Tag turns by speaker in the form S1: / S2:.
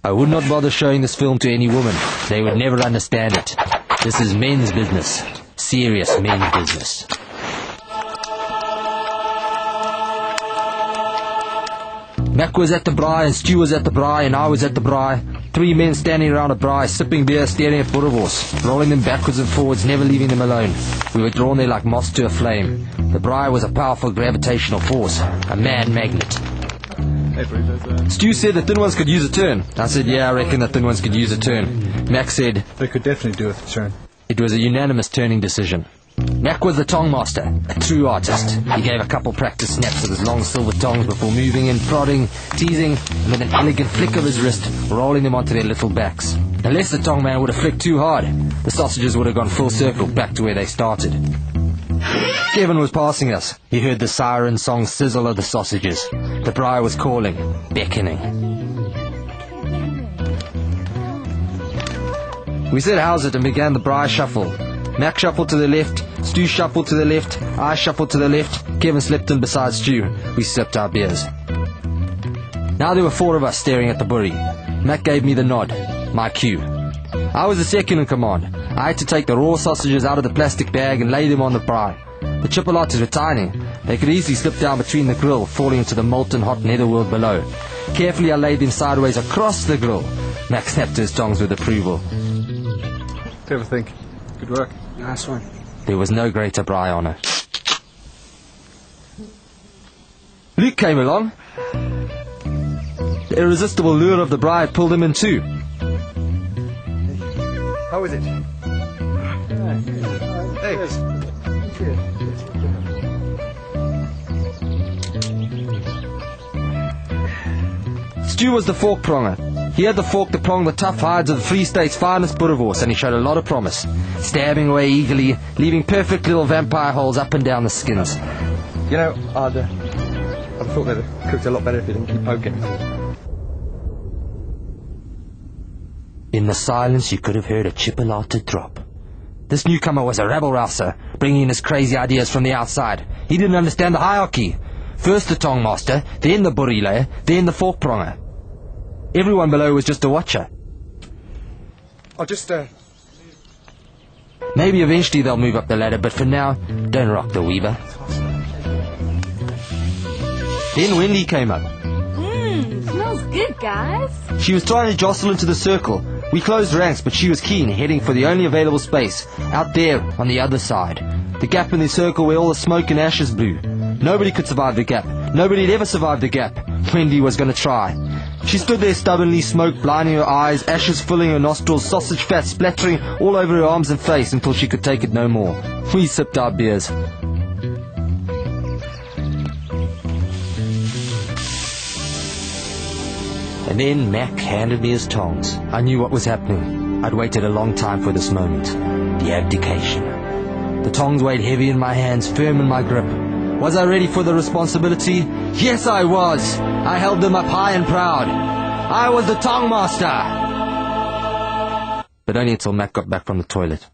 S1: I would not bother showing this film to any woman. They would never understand it. This is men's business. Serious men's business. Mac was at the braai, and Stu was at the braai, and I was at the braai. 3 men standing around a braai, sipping beer, staring at boerewors, rolling them backwards and forwards, never leaving them alone. We were drawn there like moths to a flame. The braai was a powerful gravitational force, a man magnet. Stu said the thin ones could use a turn. I said, yeah, I reckon the thin ones could use a turn. Mac said,
S2: they could definitely do with a turn.
S1: It was a unanimous turning decision. Mac was the tong master, a true artist. He gave a couple practice snaps with his long silver tongs before moving in, prodding, teasing, and with an elegant flick of his wrist, rolling them onto their little backs. Unless the tong man would have flicked too hard, the sausages would have gone full circle back to where they started. Kevin was passing us. He heard the siren song sizzle of the sausages. The braai was calling, beckoning. We said how's it and began the braai shuffle. Mac shuffled to the left, Stu shuffled to the left, I shuffled to the left, Kevin slipped in beside Stu. We sipped our beers. Now there were 4 of us staring at the burry. Mac gave me the nod, my cue. I was the second in command. I had to take the raw sausages out of the plastic bag and lay them on the braai. The chipolatas were tiny. They could easily slip down between the grill, falling into the molten hot netherworld below. Carefully I laid them sideways across the grill. Mac snapped his tongs with approval.
S2: What do you ever think? Good work.
S3: Nice one.
S1: There was no greater braai honour. Luke came along. The irresistible lure of the braai had pulled him in too.
S2: How is it? Hey.
S1: Stu was the fork pronger. He had the fork to prong the tough hides of the Free State's finest boerewors, and he showed a lot of promise, stabbing away eagerly, leaving perfect little vampire holes up and down the skins.
S2: You know, I'd thought they'd have cooked a lot better if you didn't keep poking.
S1: In the silence you could have heard a chipolata drop. This newcomer was a rabble-rouser, bringing in his crazy ideas from the outside. He didn't understand the hierarchy. First the tong master, then the burry layer, then the fork pronger. Everyone below was just a watcher.
S2: I'll just,
S1: Maybe eventually they'll move up the ladder, but for now, don't rock the weaver. Then Wendy came up.
S4: Smells good, guys.
S1: She was trying to jostle into the circle. We closed ranks, but she was keen, heading for the only available space, out there on the other side. The gap in the circle where all the smoke and ashes blew. Nobody could survive the gap. Nobody had ever survived the gap. Wendy was going to try. She stood there stubbornly, smoke blinding her eyes, ashes filling her nostrils, sausage fat splattering all over her arms and face until she could take it no more. We sipped our beers. And then Mac handed me his tongs. I knew what was happening. I'd waited a long time for this moment. The abdication. The tongs weighed heavy in my hands, firm in my grip. Was I ready for the responsibility? Yes, I was. I held them up high and proud. I was the tong master. But only until Mac got back from the toilet.